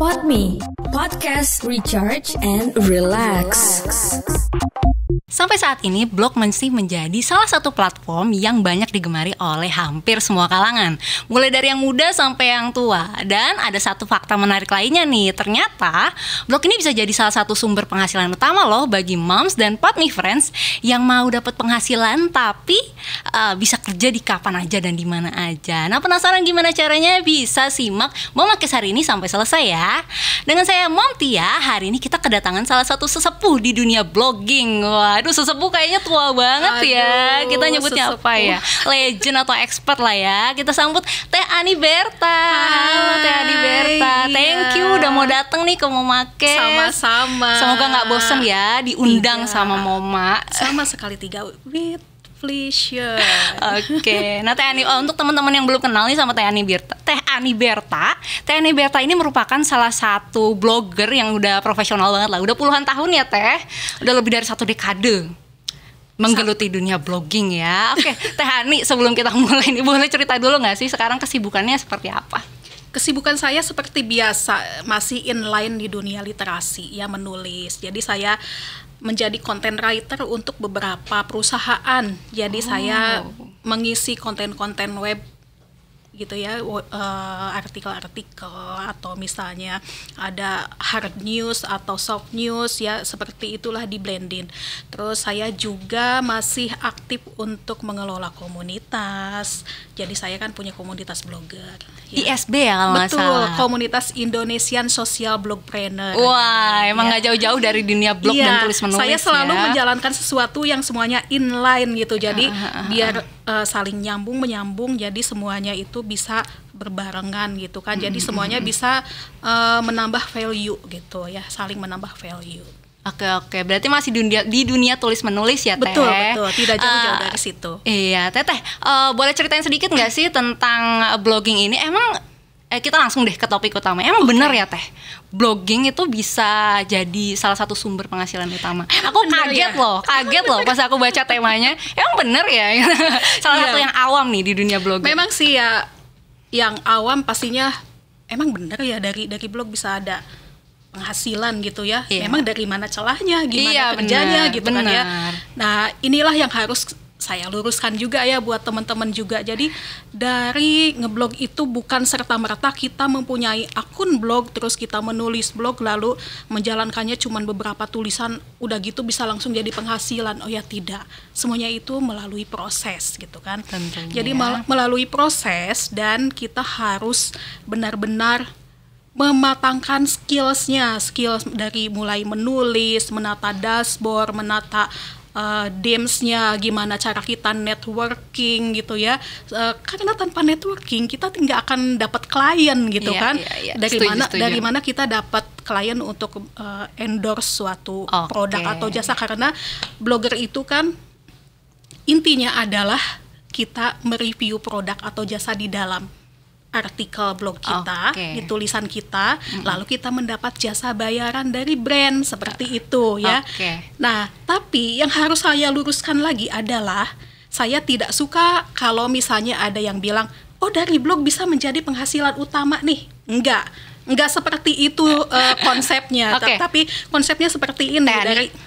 Podme, podcast recharge and relax. Sampai saat ini, blog masih menjadi salah satu platform yang banyak digemari oleh hampir semua kalangan. Mulai dari yang muda sampai yang tua. Dan ada satu fakta menarik lainnya nih. Ternyata, blog ini bisa jadi salah satu sumber penghasilan utama loh bagi moms dan Podme friends yang mau dapat penghasilan tapi bisa kerja di kapan aja dan di mana aja. Nah, penasaran gimana caranya? Bisa simak Momakes hari ini sampai selesai ya. Dengan saya Mom Tia, hari ini kita kedatangan salah satu sesepuh di dunia blogging. Waduh, sesepuh kayaknya tua banget ya. Kita nyebutnya sesepuh. Apa ya? Legend atau expert lah ya. Kita sambut Teh Ani Berta. Halo Teh Ani Berta. Thank you udah mau dateng nih ke Momakes. Sama-sama. Semoga gak bosen ya diundang sama Moma. Sama sekali tidak. With pleasure. Oke. Nah Teh Ani, untuk teman-teman yang belum kenal nih sama Teh Ani Berta. Teh Ani Berta ini merupakan salah satu blogger yang udah profesional banget lah. Udah puluhan tahun ya Teh. Udah lebih dari 1 dekade menggeluti dunia blogging ya. Oke, Teh Ani, sebelum kita mulai nih, boleh cerita dulu nggak sih sekarang kesibukannya seperti apa? Kesibukan saya seperti biasa, masih inline di dunia literasi ya, menulis. Jadi saya menjadi content writer untuk beberapa perusahaan. Jadi saya mengisi konten-konten web gitu ya, artikel-artikel atau misalnya ada hard news atau soft news ya, seperti itulah di blending. Terus saya juga masih aktif untuk mengelola komunitas. Jadi saya kan punya komunitas blogger ya. ISB ya kalau nggak salah. Betul, komunitas Indonesian Social Blogpreneur. Wah, emang nggak jauh-jauh dari dunia blog dan tulis menulis. Saya selalu menjalankan sesuatu yang semuanya inline gitu. Jadi biar saling menyambung, jadi semuanya itu bisa berbarengan gitu kan. Jadi semuanya bisa menambah value gitu ya, saling menambah value. Oke, berarti masih di dunia tulis menulis ya Teh? Betul, tidak jauh-jauh dari situ. Iya, Teh, boleh ceritain sedikit nggak sih tentang blogging ini? Emang kita langsung deh ke topik utama. Emang bener ya Teh, blogging itu bisa jadi salah satu sumber penghasilan utama? Aku kaget loh pas aku baca temanya. Emang bener ya? Salah satu yang awam nih di dunia blogging. Memang sih ya, yang awam pastinya emang bener ya, dari blog bisa ada penghasilan gitu ya. Memang dari mana celahnya, gimana kerjanya gitu kan ya. Nah, inilah yang harus saya luruskan juga ya buat teman-teman juga. Jadi dari ngeblog itu bukan serta-merta kita mempunyai akun blog terus kita menulis blog lalu menjalankannya cuman beberapa tulisan udah gitu bisa langsung jadi penghasilan. Oh ya tidak. Semuanya itu melalui proses gitu kan. Tentunya. Jadi melalui proses, dan kita harus benar-benar mematangkan skills dari mulai menulis, menata dashboard, menata DMs-nya, gimana cara kita networking gitu ya. Karena tanpa networking kita nggak akan dapat klien gitu kan. Dari mana kita dapat klien untuk endorse suatu produk atau jasa. Karena blogger itu kan intinya adalah kita mereview produk atau jasa di dalam artikel blog kita, di tulisan kita, lalu kita mendapat jasa bayaran dari brand seperti itu ya. Nah, tapi yang harus saya luruskan lagi adalah saya tidak suka kalau misalnya ada yang bilang, oh dari blog bisa menjadi penghasilan utama nih. Enggak seperti itu konsepnya, tapi konsepnya seperti ini.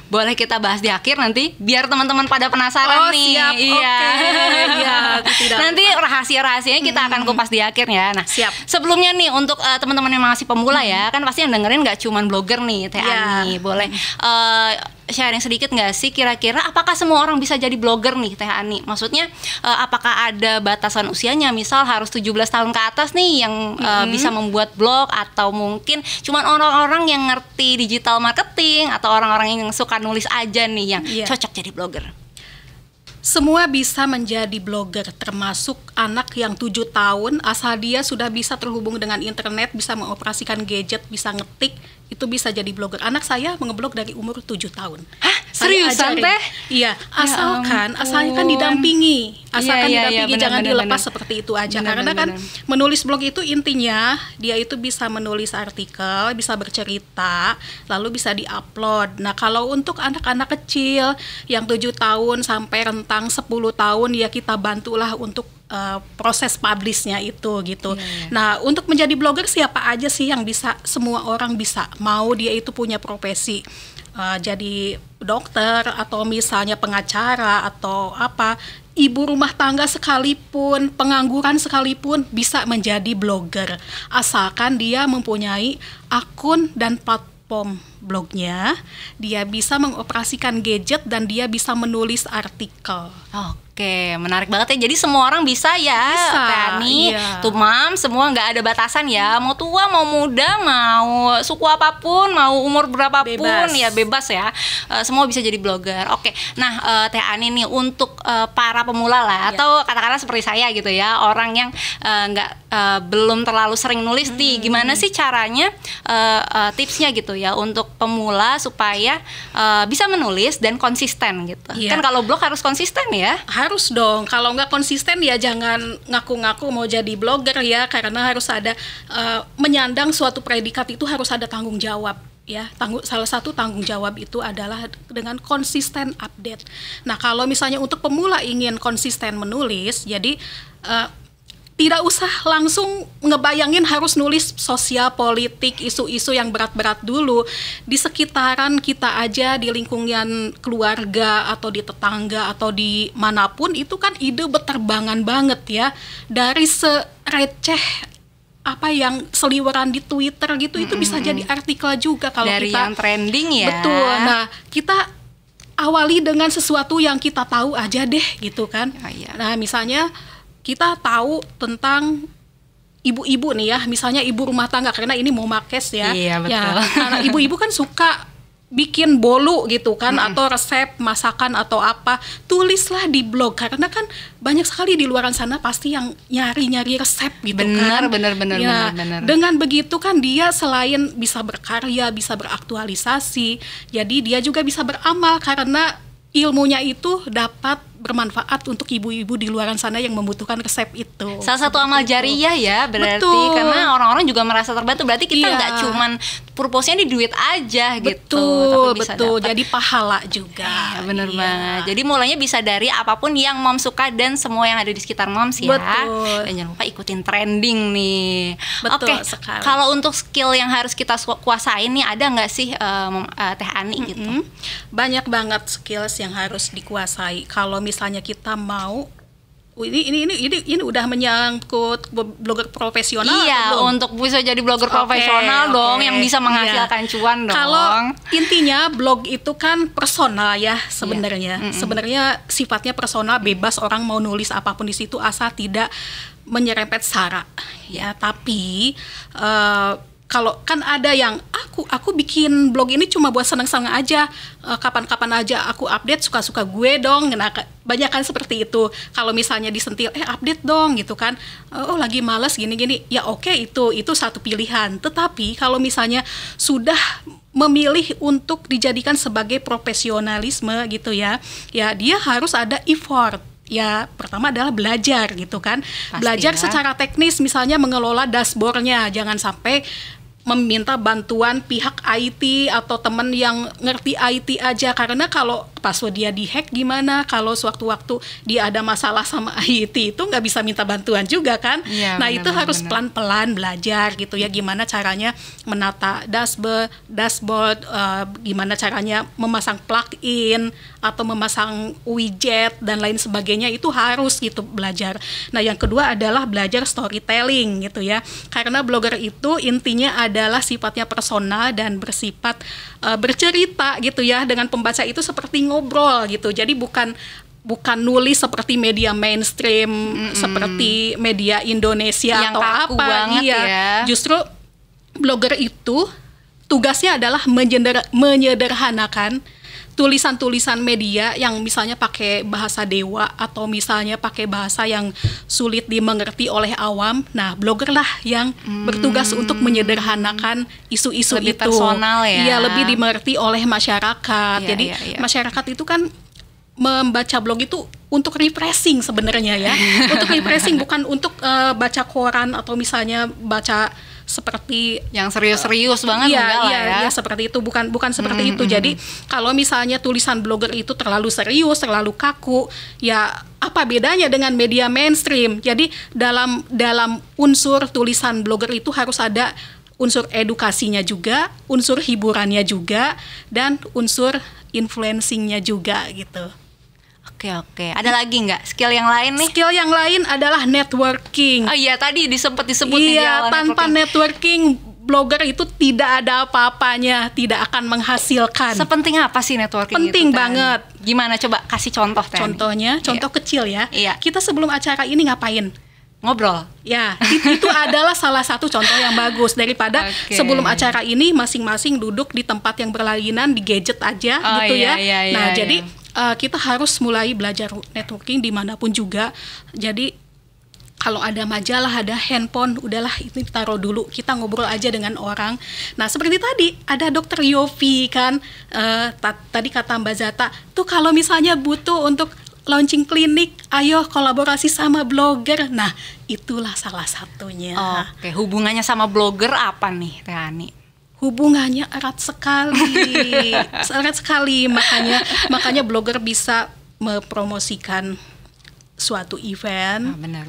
Boleh kita bahas di akhir nanti biar teman-teman pada penasaran nih. Siap. Nanti rahasia-rahasianya kita akan kupas di akhir ya. Nah, sebelumnya nih untuk teman-teman yang masih pemula ya, kan pasti yang dengerin nggak cuma blogger nih, Teh Ani. Boleh sharing sedikit nggak sih kira-kira apakah semua orang bisa jadi blogger nih Teh Ani? Maksudnya apakah ada batasan usianya? Misal harus 17 tahun ke atas nih yang bisa membuat blog, atau mungkin cuma orang-orang yang ngerti digital marketing atau orang-orang yang suka nulis aja nih yang cocok jadi blogger? Semua bisa menjadi blogger, termasuk anak yang 7 tahun asal dia sudah bisa terhubung dengan internet, bisa mengoperasikan gadget, bisa ngetik, itu bisa jadi blogger. Anak saya ngeblog dari umur 7 tahun. Hah? Seriusan Teh? Iya, asalkan didampingi. Jangan dilepas seperti itu aja. Karena kan menulis blog itu intinya dia itu bisa menulis artikel, bisa bercerita, lalu bisa diupload. Nah, kalau untuk anak-anak kecil yang 7 tahun sampai rentang 10 tahun ya kita bantulah untuk proses publishnya itu gitu. Nah, untuk menjadi blogger siapa aja sih yang bisa? Semua orang bisa. Mau dia itu punya profesi jadi dokter atau misalnya pengacara atau apa, ibu rumah tangga sekalipun, pengangguran sekalipun bisa menjadi blogger asalkan dia mempunyai akun dan platform blognya, dia bisa mengoperasikan gadget dan dia bisa menulis artikel. Oke, menarik banget ya. Jadi semua orang bisa ya, Tani, tuh Mam, semua nggak ada batasan ya. Mau tua, mau muda, mau suku apapun, mau umur berapapun, ya bebas ya. Semua bisa jadi blogger. Oke, nah Teh Ani nih untuk para pemula lah, atau katakanlah seperti saya gitu ya, orang yang belum terlalu sering nulis nih. Gimana sih caranya, tipsnya gitu ya untuk pemula supaya bisa menulis dan konsisten gitu. Kan kalau blog harus konsisten ya. Harus dong, kalau nggak konsisten ya jangan ngaku-ngaku mau jadi blogger ya, karena harus ada menyandang suatu predikat itu harus ada tanggung jawab ya. Salah satu tanggung jawab itu adalah dengan konsisten update. Nah, kalau misalnya untuk pemula ingin konsisten menulis, jadi tidak usah langsung ngebayangin harus nulis sosial, politik, isu-isu yang berat-berat dulu. Di sekitaran kita aja, di lingkungan keluarga atau di tetangga atau di manapun, itu kan ide berterbangan banget ya. Dari sereceh apa yang seliweran di Twitter gitu, itu bisa jadi artikel juga kalau dari kita yang trending ya. Betul. Nah, kita awali dengan sesuatu yang kita tahu aja deh gitu kan. Nah, misalnya kita tahu tentang ibu-ibu nih ya, misalnya ibu rumah tangga, karena ini mau makes ya. Iya, betul. Ya, karena ibu-ibu kan suka bikin bolu gitu kan, atau resep masakan atau apa, tulislah di blog, karena kan banyak sekali di luaran sana pasti yang nyari-nyari resep gitu kan. Benar. Dengan begitu kan dia selain bisa berkarya, bisa beraktualisasi, jadi dia juga bisa beramal karena ilmunya itu dapat bermanfaat untuk ibu-ibu di luaran sana yang membutuhkan resep itu. Salah satu amal jariyah ya berarti. Betul. Karena orang-orang juga merasa terbantu. Berarti kita nggak cuman purpose-nya di duit aja gitu, tapi bisa betul. dapat. Jadi pahala juga. Bener banget. Jadi mulainya bisa dari apapun yang Mom suka dan semua yang ada di sekitar Moms ya. Betul. Dan jangan lupa ikutin trending nih. Betul Oke, kalau untuk skill yang harus kita kuasain nih, ada nggak sih Teh Ani gitu? Banyak banget skills yang harus dikuasai. Kalau misalnya kita mau, ini udah menyangkut blogger profesional. Iya, untuk bisa jadi blogger profesional dong, yang bisa menghasilkan cuan dong. Kalau intinya blog itu kan personal ya sebenarnya. Sebenarnya sifatnya personal, bebas orang mau nulis apapun di situ asal tidak menyerempet sara. Ya, tapi kalau kan ada yang aku bikin blog ini cuma buat senang-senang aja, kapan-kapan aja aku update, suka-suka gue dong. Nah, banyak kan seperti itu. Kalau misalnya disentil, update dong gitu kan, oh lagi malas gini-gini, ya oke, itu satu pilihan. Tetapi kalau misalnya sudah memilih untuk dijadikan sebagai profesionalisme gitu ya dia harus ada effort. Ya, pertama adalah belajar gitu kan. Pasti belajar ya. secara teknis, misalnya mengelola dashboardnya. Jangan sampai meminta bantuan pihak IT atau teman yang ngerti IT aja, karena kalau password dia dihack gimana, kalau sewaktu-waktu dia ada masalah sama IT itu nggak bisa minta bantuan juga kan. Ya, nah itu harus pelan-pelan belajar gitu ya, gimana caranya menata dashboard, gimana caranya memasang plugin atau memasang widget dan lain sebagainya, itu harus gitu belajar. Nah yang kedua adalah belajar storytelling gitu ya, karena blogger itu intinya adalah sifatnya personal dan bersifat bercerita gitu ya dengan pembaca itu seperti ngobrol gitu. Jadi bukan nulis seperti media mainstream, seperti media Indonesia yang atau kaku apa. Banget ya. Justru blogger itu tugasnya adalah menyederhanakan tulisan-tulisan media yang misalnya pakai bahasa dewa atau misalnya pakai bahasa yang sulit dimengerti oleh awam. Nah, blogger lah yang bertugas untuk menyederhanakan isu-isu lebih itu. personal ya. Iya, lebih dimengerti oleh masyarakat. Jadi masyarakat itu kan membaca blog itu untuk refreshing sebenarnya ya. Untuk refreshing, bukan untuk baca koran atau misalnya baca seperti yang serius-serius banget enggak lah ya. Iya, seperti itu, bukan seperti itu. Jadi kalau misalnya tulisan blogger itu terlalu serius, terlalu kaku, ya apa bedanya dengan media mainstream? Jadi dalam unsur tulisan blogger itu harus ada unsur edukasinya juga, unsur hiburannya juga, dan unsur influencingnya juga gitu. Oke. Ada lagi nggak skill yang lain nih? Skill yang lain adalah networking. Oh iya, tadi disebut di awal. Tanpa networking, blogger itu tidak ada apa-apanya, tidak akan menghasilkan. Sepenting apa sih networking Penting itu? banget. Gimana coba kasih contoh, Teh? Contoh kecil ya. Iya. Kita sebelum acara ini ngapain? Ngobrol. Ya, itu adalah salah satu contoh yang bagus daripada sebelum acara ini masing-masing duduk di tempat yang berlainan di gadget aja gitu ya. Nah, jadi kita harus mulai belajar networking dimanapun juga. Jadi kalau ada majalah, ada handphone, udahlah itu taruh dulu, kita ngobrol aja dengan orang. Nah seperti tadi ada Dokter Yofi kan, tadi kata Mbak Zata, tuh kalau misalnya butuh untuk launching klinik, ayo kolaborasi sama blogger. Nah itulah salah satunya. Oke, hubungannya sama blogger apa nih Teh Ani? Hubungannya erat sekali, makanya blogger bisa mempromosikan suatu event, benar.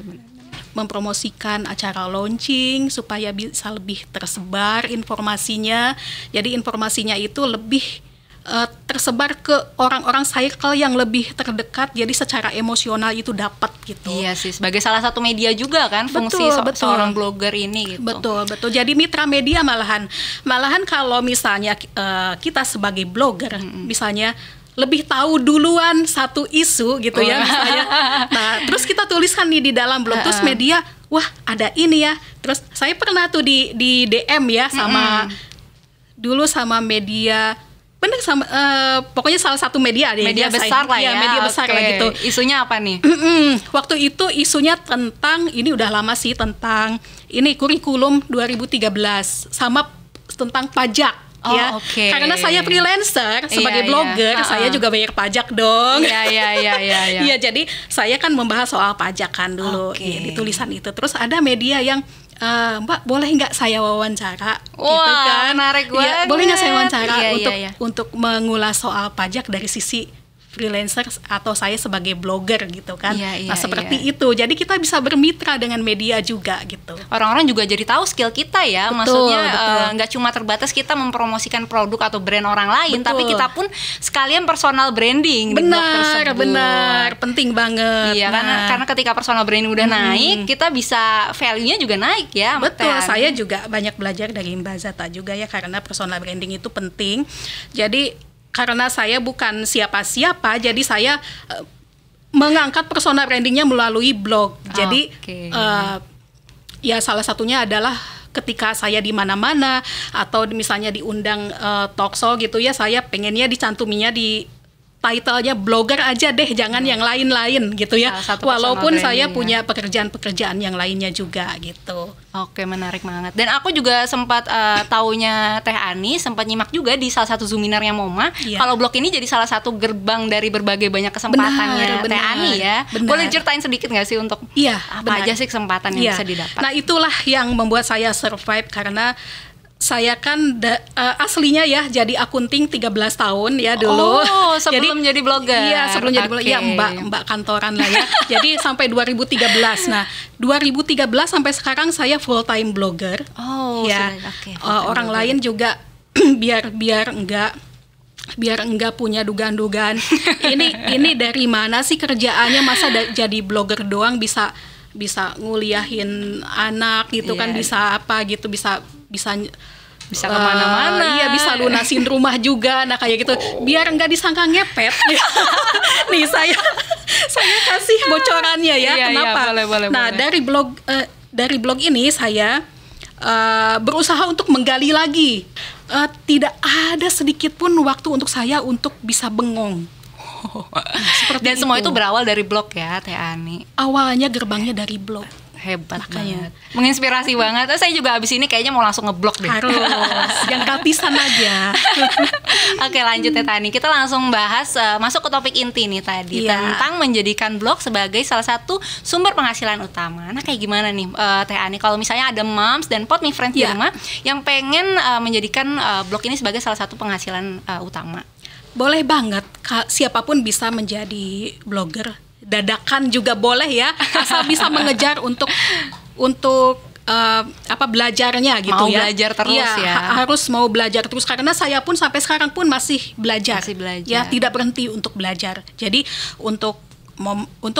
mempromosikan acara launching supaya bisa lebih tersebar informasinya. Jadi informasinya itu lebih tersebar ke orang-orang circle yang lebih terdekat, jadi secara emosional itu dapat gitu. Iya sih, sebagai salah satu media juga kan fungsi seorang blogger ini gitu. Betul. Jadi mitra media malahan kalau misalnya kita sebagai blogger misalnya lebih tahu duluan satu isu gitu ya misalnya. Nah, terus kita tuliskan nih di dalam blog, terus media, wah ada ini ya. Terus saya pernah tuh di DM ya dulu sama media, bener sama pokoknya salah satu media besar lah ya. Media besar lah gitu. Isunya apa nih? Waktu itu isunya tentang, ini udah lama sih, tentang ini kurikulum 2013 sama tentang pajak. Karena saya freelancer sebagai blogger, saya juga bayar pajak dong. Iya, jadi saya kan membahas soal pajak kan dulu di tulisan itu. Terus ada media yang Mbak, boleh nggak saya wawancara? Gitu kan? Menarik banget. Ya, boleh nggak saya wawancara untuk mengulas soal pajak dari sisi freelancer atau saya sebagai blogger gitu kan. Seperti itu. Jadi kita bisa bermitra dengan media juga gitu. Orang-orang juga jadi tahu skill kita ya. Maksudnya nggak cuma terbatas kita mempromosikan produk atau brand orang lain, tapi kita pun sekalian personal branding. Benar, penting banget. Iya, karena ketika personal branding udah naik, kita bisa value-nya juga naik ya. Betul, saya juga banyak belajar dari Mbak Zata juga ya, karena personal branding itu penting. Jadi karena saya bukan siapa-siapa, jadi saya mengangkat personal brandingnya melalui blog. Jadi ya salah satunya adalah ketika saya di mana-mana atau misalnya diundang talk show gitu ya, saya pengennya dicantuminya di title-nya blogger aja deh, jangan yang lain-lain gitu ya. Walaupun saya punya pekerjaan-pekerjaan yang lainnya juga gitu. Oke, menarik banget. Dan aku juga sempat taunya Teh Ani, sempat nyimak juga di salah satu Zoominar-nya MoMA. Kalau blog ini jadi salah satu gerbang dari berbagai banyak kesempatannya Teh Ani ya. Boleh ceritain sedikit nggak sih untuk apa aja sih kesempatan yang bisa didapat? Nah, itulah yang membuat saya survive, karena saya kan aslinya ya jadi akunting 13 tahun ya dulu. Sebelum jadi blogger. Iya, sebelum jadi blogger. Ya, mbak kantoran lah ya. Jadi sampai 2013. Nah, 2013 sampai sekarang saya full time blogger. Orang lain juga biar enggak punya dugaan-dugaan. Ini dari mana sih kerjaannya, masa jadi blogger doang bisa nguliahin anak gitu kan, bisa apa gitu, bisa kemana-mana. Iya, bisa lunasin rumah juga. Nah kayak gitu, biar nggak disangka ngepet. Nih saya kasih bocorannya ya. Kenapa? Boleh. Dari blog ini saya berusaha untuk menggali lagi. Tidak ada sedikit pun waktu untuk saya untuk bisa bengong. Dan semua itu berawal dari blog ya, Teh Ani. Awalnya gerbangnya dari blog. Hebat banget, menginspirasi banget. Saya juga abis ini kayaknya mau langsung ngeblog deh. Harus, yang gratisan aja. Oke, lanjut ya Tani. Kita langsung bahas masuk ke topik inti nih tadi tentang menjadikan blog sebagai salah satu sumber penghasilan utama. Nah, kayak gimana nih Teh Ani kalau misalnya ada moms dan Pod Me Friends di rumah yang pengen menjadikan blog ini sebagai salah satu penghasilan utama? Boleh banget, siapapun bisa menjadi blogger. Dadakan juga boleh ya, asal bisa mengejar untuk belajarnya gitu mau ya. Belajar terus Harus mau belajar terus, karena saya pun sampai sekarang pun masih belajar. Ya, tidak berhenti untuk belajar. Jadi untuk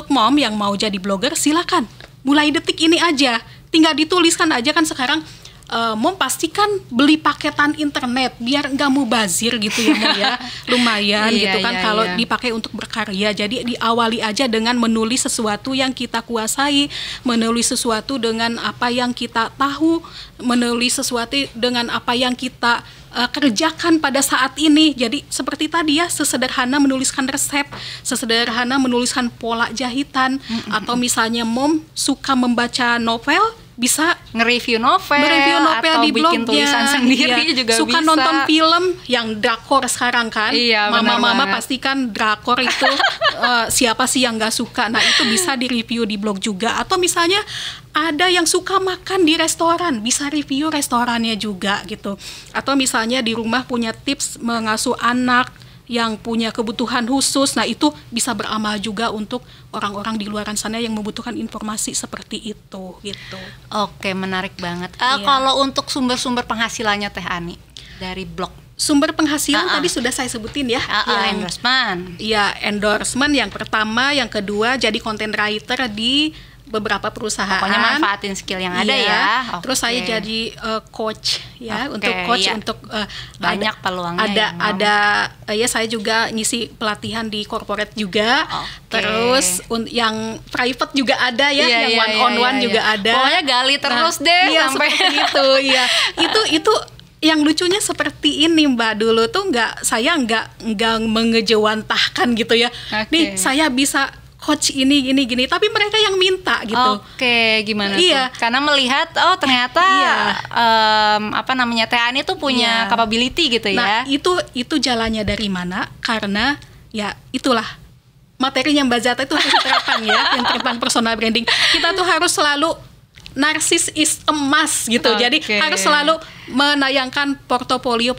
mom yang mau jadi blogger, silakan mulai detik ini aja, tinggal dituliskan aja kan sekarang. Mom pastikan beli paketan internet biar nggak mubazir gitu ya Mom ya. Lumayan gitu kan kalau dipakai untuk berkarya. Jadi diawali aja dengan menulis sesuatu yang kita kuasai, menulis sesuatu dengan apa yang kita tahu, menulis sesuatu dengan apa yang kita kerjakan pada saat ini. Jadi seperti tadi ya, sesederhana menuliskan resep, sesederhana menuliskan pola jahitan, atau misalnya Mom suka membaca novel, bisa nge-review novel atau di bikin blognya, tulisan sendiri juga suka bisa. Nonton film yang drakor sekarang kan, mama-mama pastikan drakor itu siapa sih yang nggak suka. Nah, itu bisa di-review di blog juga. Atau misalnya ada yang suka makan di restoran, bisa review restorannya juga gitu. Atau misalnya di rumah punya tips mengasuh anak yang punya kebutuhan khusus, nah itu bisa beramal juga untuk orang-orang di luar sana yang membutuhkan informasi seperti itu gitu. Oke, menarik banget. Kalau untuk sumber-sumber penghasilannya Teh Ani dari blog, sumber penghasilan tadi sudah saya sebutin ya. Endorsement. Iya, endorsement yang pertama, yang kedua jadi content writer di beberapa perusahaan. Pokoknya manfaatin skill yang ada ya. Terus saya jadi coach ya, untuk coach untuk banyak peluangnya. Saya juga ngisi pelatihan di corporate juga. Terus yang private juga ada ya, yang one on one juga ada. Pokoknya gali terus deh sampai itu ya. Itu yang lucunya seperti ini Mbak, dulu tuh saya nggak mengejawantahkan gitu ya. Nih saya bisa coach ini gini, tapi mereka yang minta gitu. Oke, gimana tuh? Karena melihat ternyata Teh Ani tuh punya capability gitu ya. Nah, itu jalannya dari mana? Karena ya itulah materinya Mbak Zata itu harus diterapkan ya, yang tentang personal branding. Kita tuh harus selalu narsis is emas gitu. Jadi harus selalu menayangkan portofolio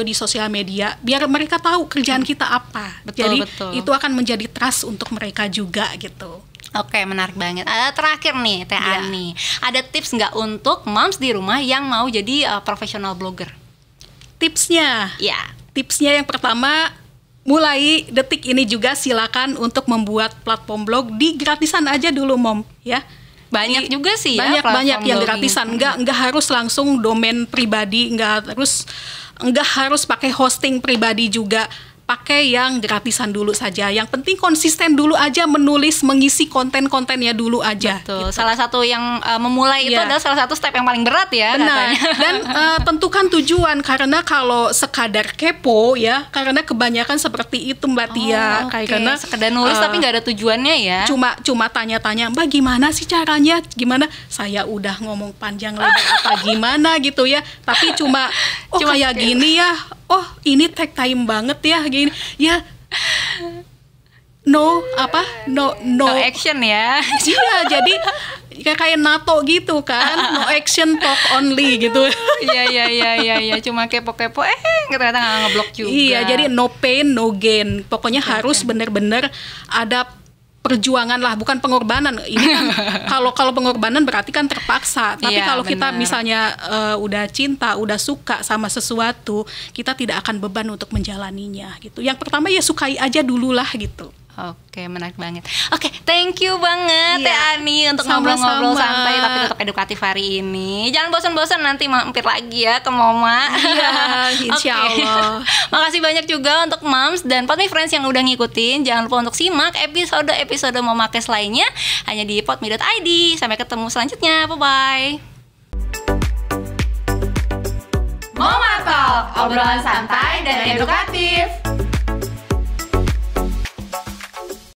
di sosial media biar mereka tahu kerjaan kita apa. Jadi itu akan menjadi trust untuk mereka juga gitu. Oke, menarik banget. Terakhir nih Teh Ani, ada tips nggak untuk moms di rumah yang mau jadi profesional blogger? Tipsnya yang pertama, mulai detik ini juga silakan untuk membuat platform blog di gratisan aja dulu Mom ya. Banyak juga sih banyak yang gratisan, nggak harus langsung domain pribadi, nggak harus pakai hosting pribadi juga. Pakai yang gratisan dulu saja. Yang penting konsisten dulu aja menulis, mengisi konten-kontennya dulu aja. Betul. Gitu. Salah satu yang memulai itu adalah salah satu step yang paling berat ya. Benar. Katanya. Dan tentukan tujuan, karena kalau sekadar kepo ya, karena kebanyakan seperti itu Mbak Tia. Karena sekedar nulis tapi nggak ada tujuannya ya. Cuma tanya-tanya, Mbak gimana sih caranya? Gimana? Saya udah ngomong panjang lebar apa gimana gitu ya. Tapi cuma kayak gini ya. Oh, ini take time banget ya gini. Ya. No action ya. Iya, jadi kayak NATO gitu kan. No action, talk only gitu. Iya. Cuma kepo-kepo ternyata nggak ngeblok juga. Iya, jadi no pain, no gain. Pokoknya harus benar-benar ada perjuangan lah, bukan pengorbanan. Ini kan kalau pengorbanan berarti kan terpaksa. Tapi kalau kita misalnya udah cinta, udah suka sama sesuatu, kita tidak akan beban untuk menjalaninya gitu. Yang pertama ya sukai aja dulu lah gitu. Oke, menarik banget. Oke, thank you banget Teh Ani untuk ngobrol-ngobrol santai tapi tetap edukatif hari ini. Jangan bosan-bosan, nanti mampir lagi ya ke Moma. Iya, insya Allah. Makasih banyak juga untuk moms dan Pod Me Friends yang udah ngikutin. Jangan lupa untuk simak episode Moma Kes lainnya hanya di podme.id. Sampai ketemu selanjutnya. Bye-bye. Moma Talk, obrolan santai dan edukatif.